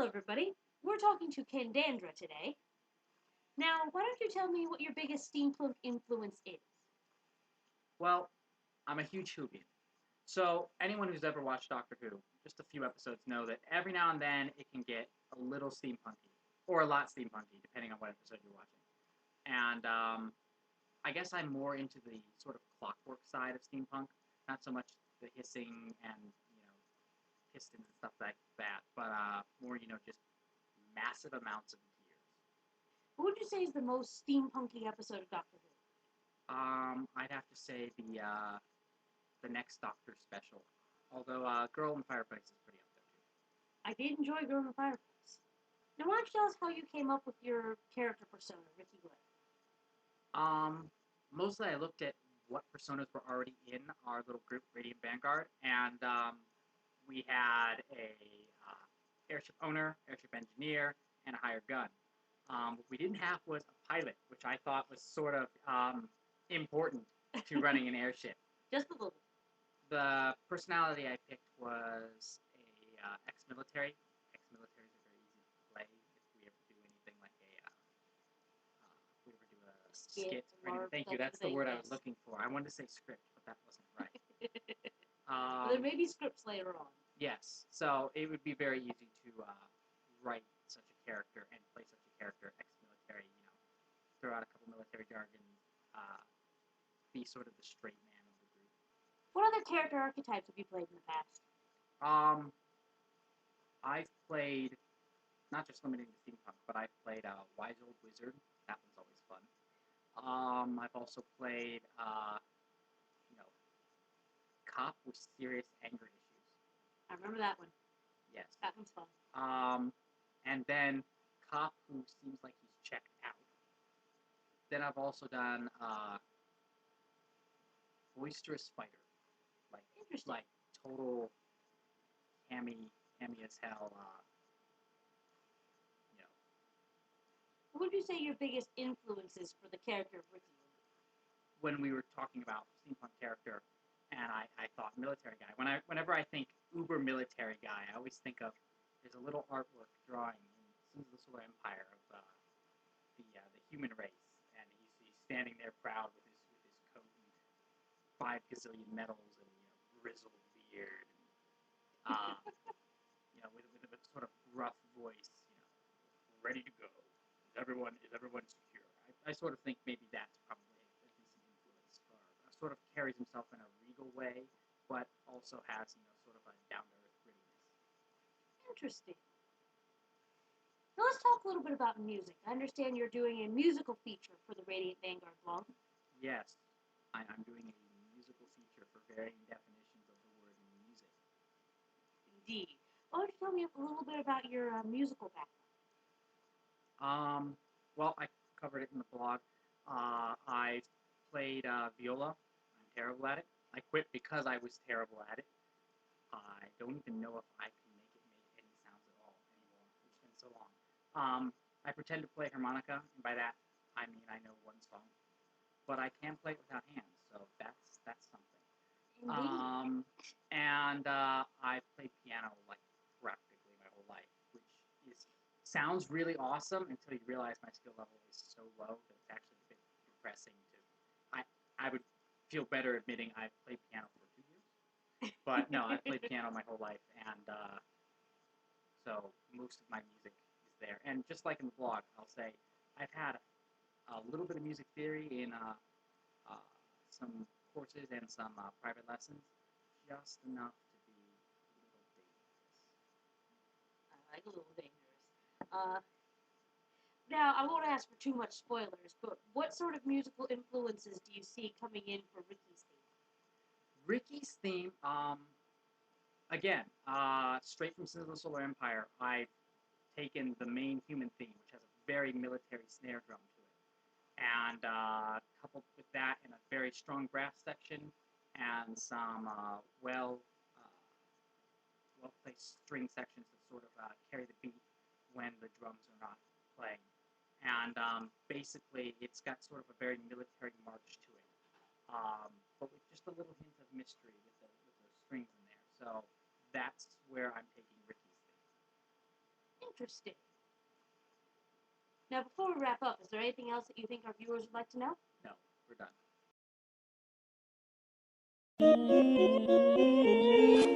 everybody. We're talking to Kendandra today. Now, why don't you tell me what your biggest steampunk influence is? Well, I'm a huge Whovian. So anyone who's ever watched Doctor Who, just a few episodes know that every now and then it can get a little steampunky, or a lot steampunky, depending on what episode you're watching. And I guess I'm more into the sort of clockwork side of steampunk, not so much the hissing and pistons and stuff like that, but more just massive amounts of gears. What would you say is the most steampunky episode of Doctor Who? I'd have to say the next Doctor special. Although Girl in the Fireplace is pretty up there too. I did enjoy Girl in the Fireplace. Now, why don't you tell us how you came up with your character persona, Ricky Glenn? Mostly I looked at what personas were already in our little group, Radiant Vanguard, and we had a airship owner, airship engineer, and a hired gun. What we didn't have was a pilot, which I thought was sort of important to running an airship. Just a little. The personality I picked was a ex-military. Ex-militaries are very easy to play if we ever do anything like if we ever do a skit or anything. Thank you. That's the word I was looking for. I wanted to say script, but that wasn't right. There may be scripts later on. Yes, so it would be very easy to write such a character and play such a character, ex-military. Throw out a couple military jargon, be sort of the straight man of the group. What other character archetypes have you played in the past? I've played, not just limited to steampunk, but I've played a wise old wizard. That one's always fun. I've also played, cop with serious anger issues. I remember that one. Yes. That one's fun. And then cop who seems like he's checked out. Then I've also done boisterous fighter, like total hammy as hell. What would you say your biggest influences for the character of Ricky? When we were talking about steampunk character, and I thought military guy. Whenever I think uber military guy, I always think of there's a little artwork drawing in Sins of the Solar Empire of the human race, and he's standing there proud with his coat and 5 gazillion medals and grizzled beard, and, with a sort of rough voice, ready to go. Is everyone secure? I sort of think maybe that's probably a decent influence. Sort of carries himself in a regal way, but also has sort of a down to earth grittiness. Interesting. Now let's talk a little bit about music. I understand you're doing a musical feature for the Radiant Vanguard blog. Yes, I'm doing a musical feature for varying definitions of the word music. Indeed. Why don't you tell me a little bit about your musical background? Well, I covered it in the blog. I played viola. I'm terrible at it. I quit because I was terrible at it. I don't even know if I can make any sounds at all anymore. It's been so long. I pretend to play harmonica, and by that I mean I know one song, but I can play it without hands, so that's something. Indeed. And I've played piano like practically my whole life, which sounds really awesome until you realize my skill level is so low that it's actually a bit depressing. I would feel better admitting I've played piano for 2 years, but no, I've played piano my whole life, and so most of my music is there. And just like in the blog, I'll say I've had a little bit of music theory in some courses and some private lessons, just enough to be a little dangerous. I like a little dangerous. Now, I won't ask for too much spoilers, but what sort of musical influences do you see coming in for Ricky's theme? Ricky's theme, again, straight from Sins of the Solar Empire, I've taken the main human theme, which has a very military snare drum to it, and coupled with that in a very strong brass section and some well-placed string sections that sort of carry the beat when the drums are not playing. And basically, it's got sort of a very military march to it, but with just a little hint of mystery with the strings in there. So that's where I'm taking Ricky's theme. Interesting. Now, before we wrap up, is there anything else that you think our viewers would like to know? No, we're done.